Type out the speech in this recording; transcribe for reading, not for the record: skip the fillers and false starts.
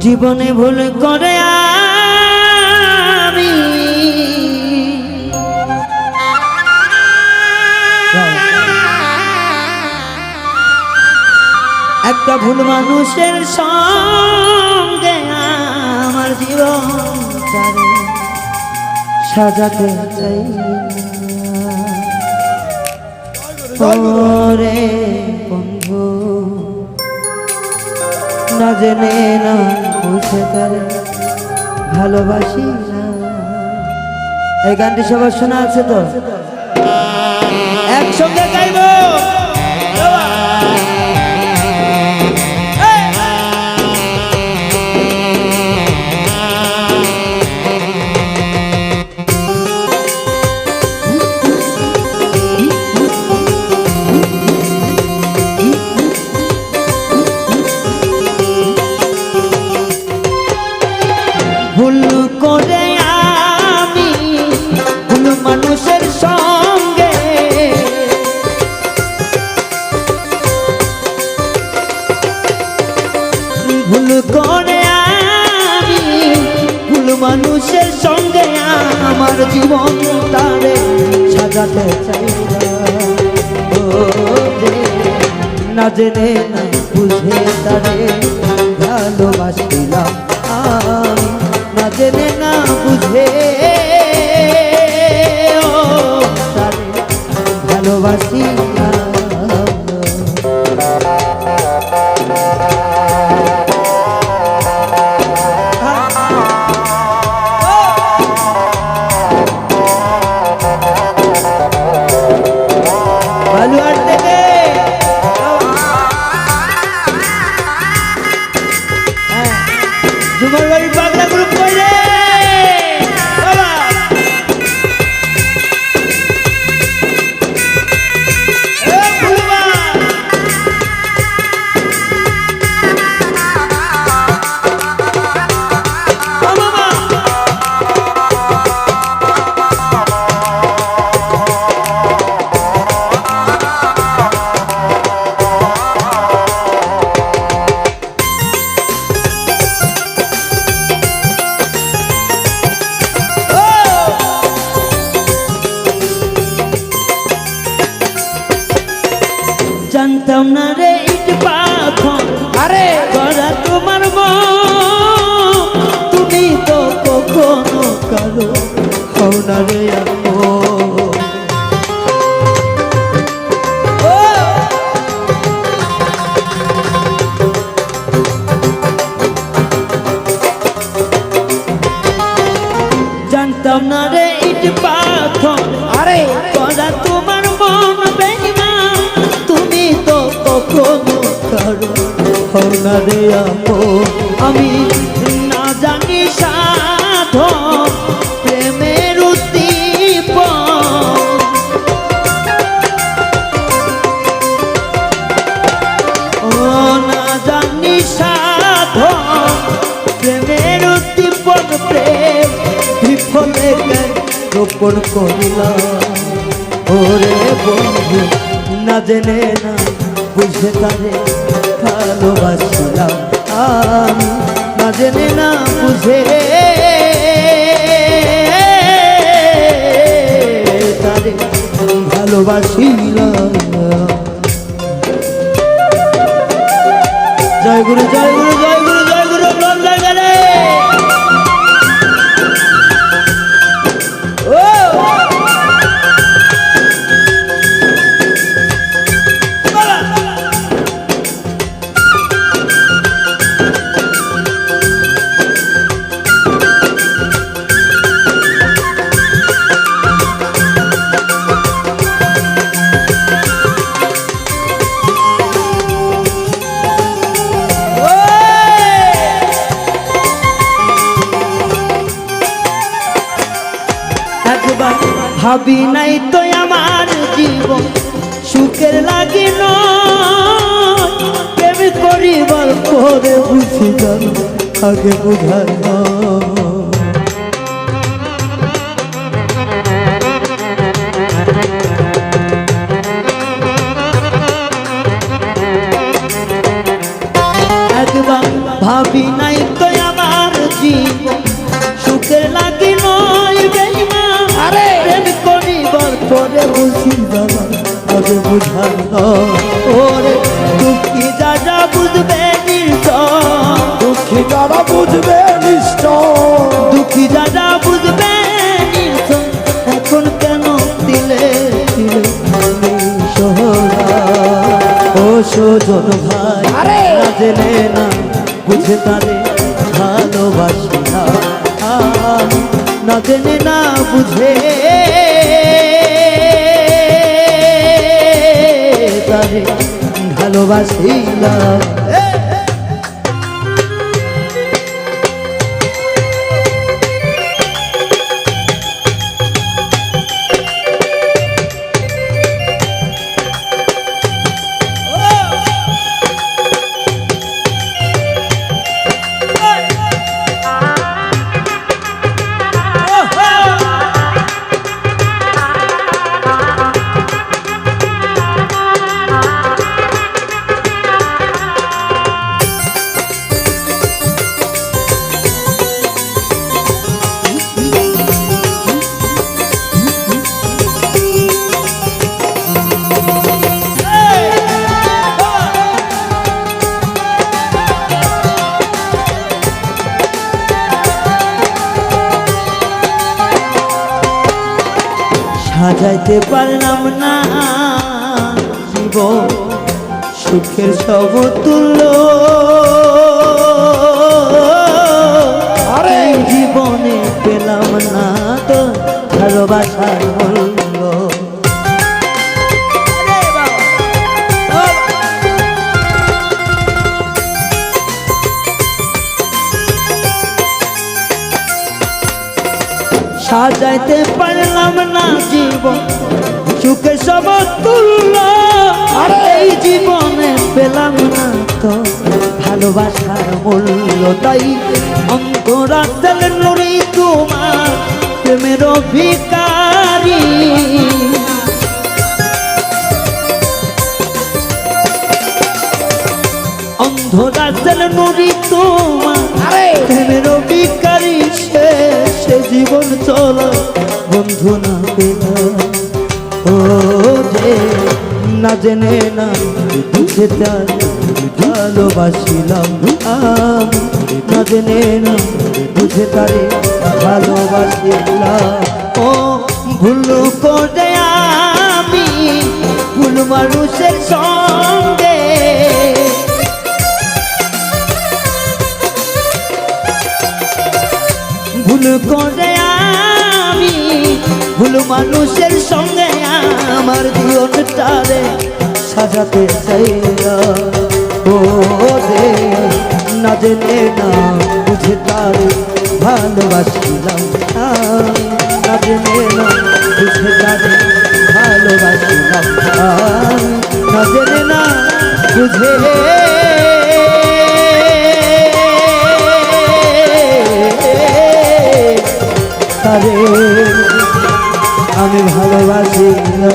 জীবনে ভুল করে আমি একটা ভুল মানুষের সঙ্গে আমার জীবন সাজাতে চাই ওরে বন্ধু না জেনে না বুঝে তারে ভালোবাসি না। এই গানটি সবার শোনা আছে তো? একসঙ্গে গাইব। ভুল করে আমি ভুল মানুষের সঙ্গে ভুল করে আমি ভুল মানুষের সঙ্গে আমার জীবন তারে সাজাতে চাই না জেনে না বুঝে তারে ভালোবাসিলাম আমি না জেনে না বুঝে তারে ভালোবাসি না। বালুয়ার থেকে জুমারবাড়ি পাগলা গ্রুপ কইরে বাবা এ ফুলবা বাবা জানতাম না রে ইট পাথর আরে গড়া তোমার মন তুমি তো কখনো কারো হও না রে জানতাম না রে ইট পাথর আরে গড়া তোমার মন বেঈমান তুমি তো কখনো কারো হও না রে আমি না জানি সাধন প্রেমের উদ্দীপন ও না জানি সাধন প্রেমের উদ্দীপন প্রেম বিফলে গোপন করিলাম ওরে বন্ধু না জেনে না বুঝে তারে ভালোবাসিলাম আমি না জেনে না বুঝে তারে ভালোবাসিলাম। জয় গুরু জয় গুরু জয় গুরু জয় গুরু জয় গেলে ভাবি নাই তো আমার জীবন সুখের লাগিল প্রেম করিবার পরে বুঝি জানো আগে বুঝায় একবার ভাব ভাবি নাই তো আমার জীবন সুখের লাগি নয় বেঈমান প্রেম করিবার পরে বুঝি বাবা আগে বুঝার ওরে দুঃখী যারা বুঝবে নিশ্চয় দুঃখী যারা বুঝবে নিশ্চয় দুঃখী যারা বুঝবে নিশ্চয় এখন কেন দিলে দিলে সোহরা ও সুজন ভাই না জেনে না বুঝে তারে ভালোবাসি না না জেনে না বুঝে তারে ভালোবাসি না সাজাইতে পারলাম না জীবন সুখের সমতুল্য আরে জীবনে পেলাম না তো ভালোবাসার মূল্য সাজাইতে পারলাম না জীবন সুখে সমতুল্য এই জীবনে পেলাম না তো ভালোবাসার মূল্য তাই অন্তরাতেল নুরি তোমার প্রেমের ভিখারি অন্ধরাতেল নুরি তোমার প্রেমের ভিখারি সে জীবন চলা বন্ধু না পেলা ও যে না জেনে না বুঝে তার ভালোবাসিলাম আমি না জেনে না বুঝে তারে ভালোবাসিলাম ও ভুল করে আমি ভুল মানুষের সঙ্গে ভুল করে আমি ভুল মানুষের সঙ্গে আমার জীবনটারে সাজাতে চাই ও দে না জেনে না বুঝে তারে ভালোবাসিলাম না জেনে না বুঝে তারে ভালোবাসিলাম না জেনে না বুঝে তারে আমি ভালোবাসি না।